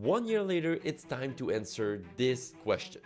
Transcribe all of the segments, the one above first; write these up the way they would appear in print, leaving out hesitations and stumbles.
1 year later, it's time to answer this question.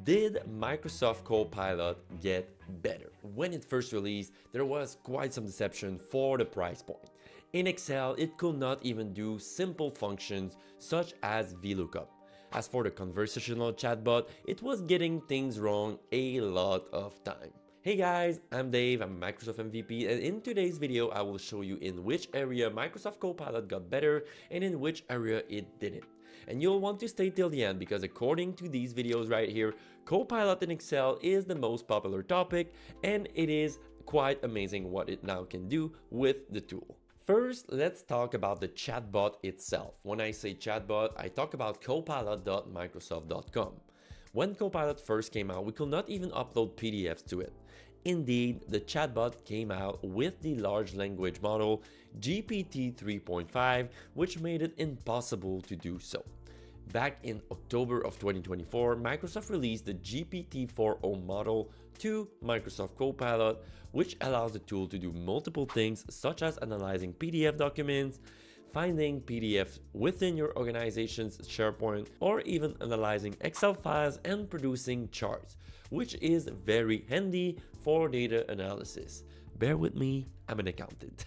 Did Microsoft Copilot get better? When it first released, there was quite some deception for the price point. In Excel, it could not even do simple functions such as VLOOKUP. As for the conversational chatbot, it was getting things wrong a lot of time. Hey guys, I'm Dave, I'm a Microsoft MVP, and in today's video I will show you in which area Microsoft Copilot got better and in which area it didn't. And you'll want to stay till the end because according to these videos right here, Copilot in Excel is the most popular topic and it is quite amazing what it now can do with the tool. First, let's talk about the chatbot itself. When I say chatbot, I talk about copilot.microsoft.com. When Copilot first came out, we could not even upload PDFs to it. Indeed, the chatbot came out with the large language model GPT 3.5, which made it impossible to do so. Back in October of 2024, Microsoft released the GPT 4.0 model to Microsoft Copilot, which allows the tool to do multiple things such as analyzing PDF documents, finding PDFs within your organization's SharePoint, or even analyzing Excel files and producing charts, which is very handy for data analysis. Bear with me, I'm an accountant.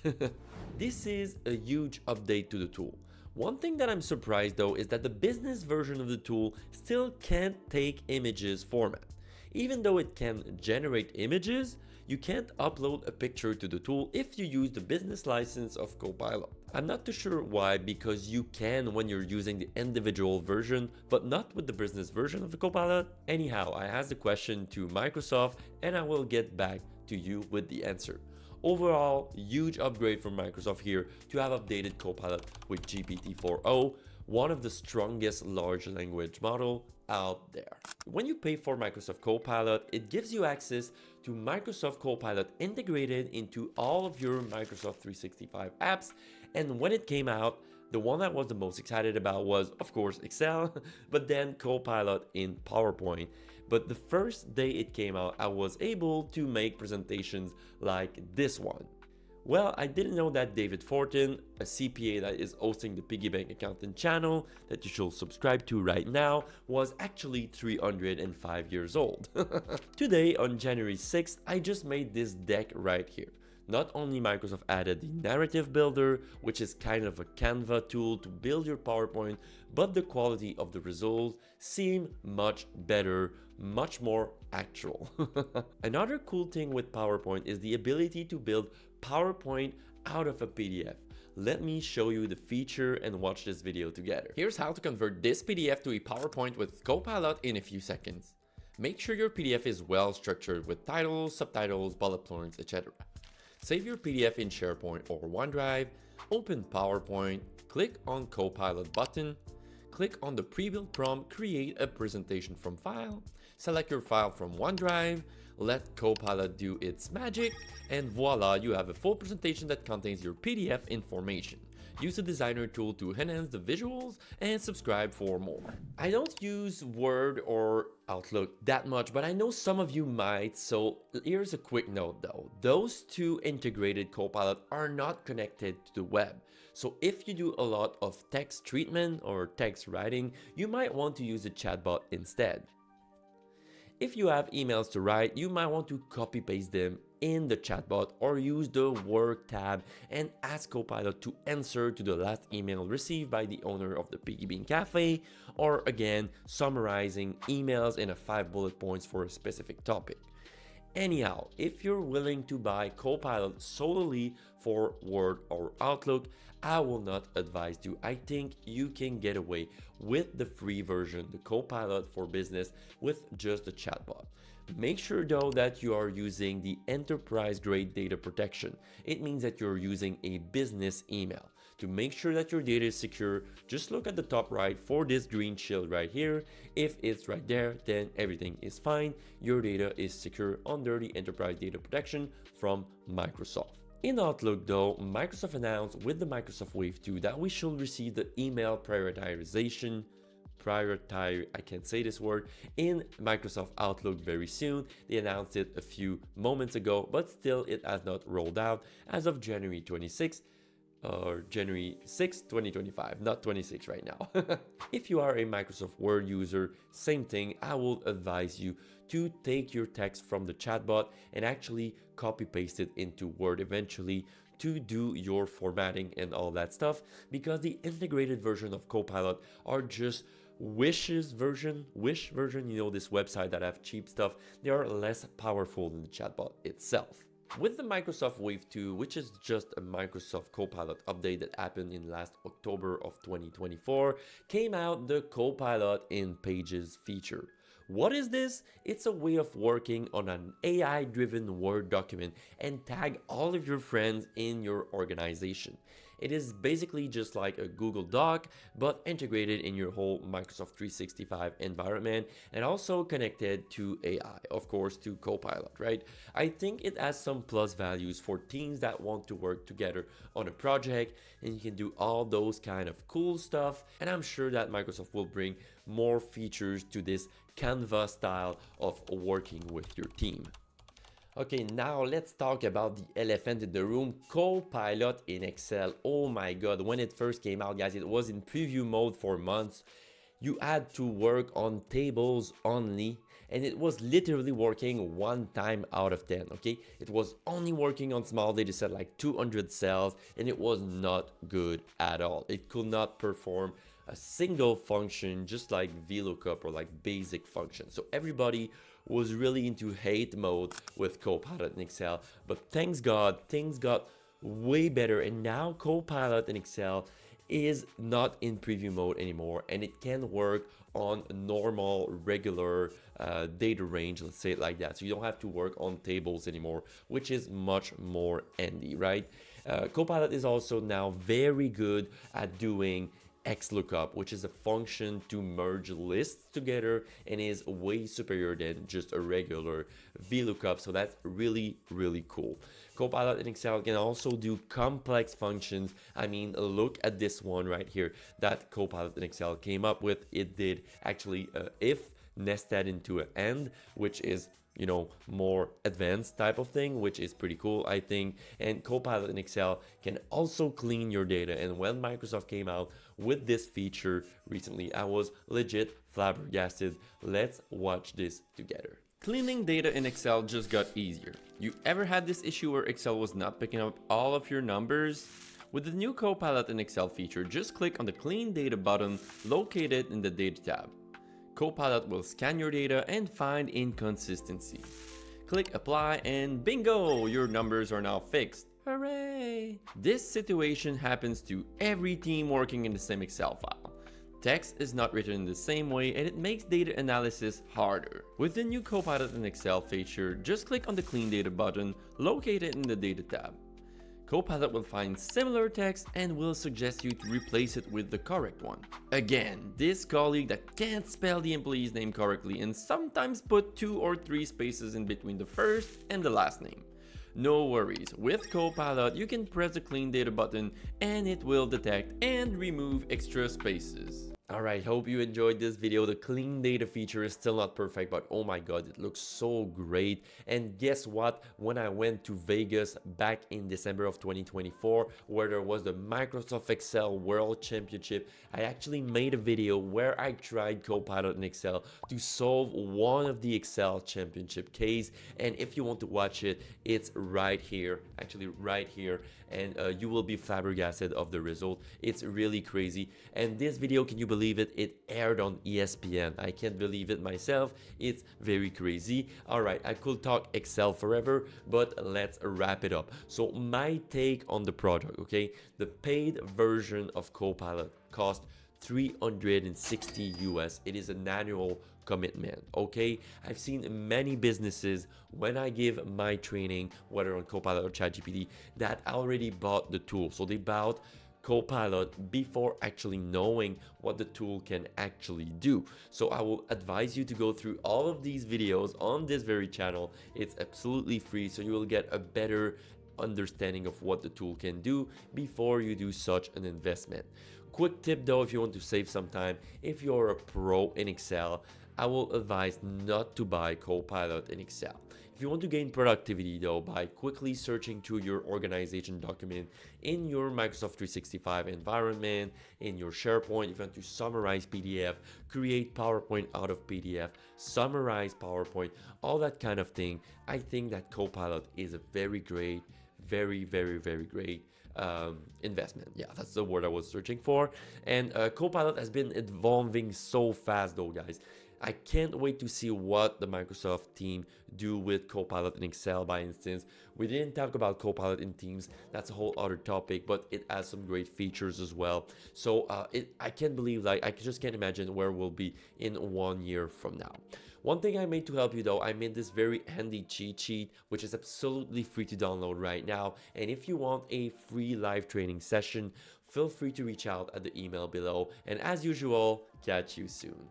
This is a huge update to the tool. One thing that I'm surprised though is that the business version of the tool still can't take images format. Even though it can generate images, you can't upload a picture to the tool if you use the business license of Copilot. I'm not too sure why, because you can when you're using the individual version, but not with the business version of the Copilot. Anyhow, I asked the question to Microsoft and I will get back to you with the answer. Overall, huge upgrade from Microsoft here to have updated Copilot with GPT 4.0, one of the strongest large language model out there. When you pay for Microsoft Copilot, it gives you access to Microsoft Copilot integrated into all of your Microsoft 365 apps. And when it came out, the one I was the most excited about was, of course, Excel, but then Copilot in PowerPoint. But the first day it came out, I was able to make presentations like this one. Well, I didn't know that David Fortin, a CPA that is hosting the Piggy Bank Accountant channel that you should subscribe to right now, was actually 305 years old. Today, on January 6th, I just made this deck right here. Not only Microsoft added the narrative builder, which is kind of a Canva tool to build your PowerPoint, but the quality of the results seem much better, much more actual. Another cool thing with PowerPoint is the ability to build PowerPoint out of a PDF. Let me show you the feature and watch this video together. Here's how to convert this PDF to a PowerPoint with Copilot in a few seconds. Make sure your PDF is well structured with titles, subtitles, bullet points, etc. Save your PDF in SharePoint or OneDrive, open PowerPoint, click on Copilot button, click on the pre-built prompt, create a presentation from file, select your file from OneDrive, let Copilot do its magic, and voila, you have a full presentation that contains your PDF information. Use the designer tool to enhance the visuals and subscribe for more. I don't use Word or Outlook that much, but I know some of you might, so here's a quick note though. Those two integrated Copilot are not connected to the web. So if you do a lot of text treatment or text writing, you might want to use a chatbot instead. If you have emails to write, you might want to copy paste them in the chatbot or use the work tab and ask Copilot to answer to the last email received by the owner of the Piggy Bean Cafe, or again, summarizing emails in 5 bullet points for a specific topic. Anyhow, if you're willing to buy Copilot solely for Word or Outlook, I will not advise you. I think you can get away with the free version, the Copilot for Business, with just the chatbot. Make sure though that you are using the enterprise grade data protection. It means that you're using a business email. To make sure that your data is secure, just look at the top right for this green shield right here. If it's right there, then everything is fine. Your data is secure under the enterprise data protection from Microsoft. In Outlook though, Microsoft announced with the Microsoft Wave 2 that we should receive the email prioritization, I can't say this word, in Microsoft Outlook very soon. They announced it a few moments ago, but still it has not rolled out. As of January 26th, or January 6, 2025, not 26 right now. If you are a Microsoft Word user, same thing, I will advise you to take your text from the chatbot and actually copy paste it into Word eventually to do your formatting and all that stuff, because the integrated version of Copilot are just wish version, you know, this website that have cheap stuff. They are less powerful than the chatbot itself. With the Microsoft Wave 2, which is just a Microsoft Copilot update that happened in last October of 2024, came out the Copilot in Pages feature. What is this? It's a way of working on an AI-driven Word document and tag all of your friends in your organization. It is basically just like a Google Doc, but integrated in your whole Microsoft 365 environment and also connected to AI, of course, to Copilot, right? I think it has some plus values for teams that want to work together on a project, and you can do all those kind of cool stuff. And I'm sure that Microsoft will bring more features to this Canva style of working with your team. Okay, now let's talk about the elephant in the room, Copilot in Excel. Oh my god, when it first came out, guys, it was in preview mode for months. You had to work on tables only, and it was literally working 1 time out of 10, okay? It was only working on small data set like 200 cells, and it was not good at all. It could not perform a single function, just like VLOOKUP or like basic functions. So everybody was really into hate mode with Copilot in Excel, but thanks God, things got way better, and now Copilot in Excel is not in preview mode anymore, and it can work on normal, regular data range, let's say it like that. So you don't have to work on tables anymore, which is much more handy, right? Copilot is also now very good at doing XLOOKUP, which is a function to merge lists together and is way superior than just a regular VLOOKUP. So that's really, really cool. Copilot in Excel can also do complex functions. I mean, look at this one right here that Copilot in Excel came up with. It did actually if nested into an AND, which is, you know, more advanced type of thing, which is pretty cool, I think. And Copilot in Excel can also clean your data. And when Microsoft came out with this feature recently, I was legit flabbergasted. Let's watch this together. Cleaning data in Excel just got easier. You ever had this issue where Excel was not picking up all of your numbers? With the new Copilot in Excel feature, just click on the Clean Data button located in the Data tab. Copilot will scan your data and find inconsistency. Click Apply and bingo! Your numbers are now fixed. Hooray! This situation happens to every team working in the same Excel file. Text is not written in the same way, and it makes data analysis harder. With the new Copilot in Excel feature, just click on the Clean Data button located in the Data tab. Copilot will find similar text and will suggest you to replace it with the correct one. Again, this colleague that can't spell the employee's name correctly and sometimes put 2 or 3 spaces in between the first and the last name. No worries, with Copilot you can press the Clean Data button and it will detect and remove extra spaces. Alright, hope you enjoyed this video. The clean data feature is still not perfect, but oh my god, it looks so great. And guess what? When I went to Vegas back in December of 2024, where there was the Microsoft Excel World Championship, I actually made a video where I tried Copilot in Excel to solve one of the Excel Championship case. And if you want to watch it, it's right here, actually right here. And you will be flabbergasted of the result. It's really crazy. And this video, can you believe it? It aired on ESPN. I can't believe it myself. It's very crazy. All right, I could talk Excel forever, but let's wrap it up. So my take on the product, okay? The paid version of Copilot cost $360 US. It is an annual commitment, okay? I've seen many businesses when I give my training, whether on Copilot or ChatGPT, that already bought the tool. So they bought Copilot before actually knowing what the tool can actually do. So I will advise you to go through all of these videos on this very channel. It's absolutely free, so you will get a better understanding of what the tool can do before you do such an investment. Quick tip though, if you want to save some time, if you're a pro in Excel, I will advise not to buy Copilot in Excel. If you want to gain productivity though by quickly searching through your organization document in your Microsoft 365 environment, in your SharePoint, if you want to summarize PDF, create PowerPoint out of PDF, summarize PowerPoint, all that kind of thing, I think that Copilot is a very great, very great investment. Yeah, that's the word I was searching for. And Copilot has been evolving so fast though, guys. I can't wait to see what the Microsoft team do with Copilot in Excel, by instance. We didn't talk about Copilot in Teams. That's a whole other topic, but it has some great features as well. So I can't believe, like, I just can't imagine where we'll be in 1 year from now. One thing I made to help you though, I made this very handy cheat sheet, which is absolutely free to download right now. And if you want a free live training session, feel free to reach out at the email below. And as usual, catch you soon.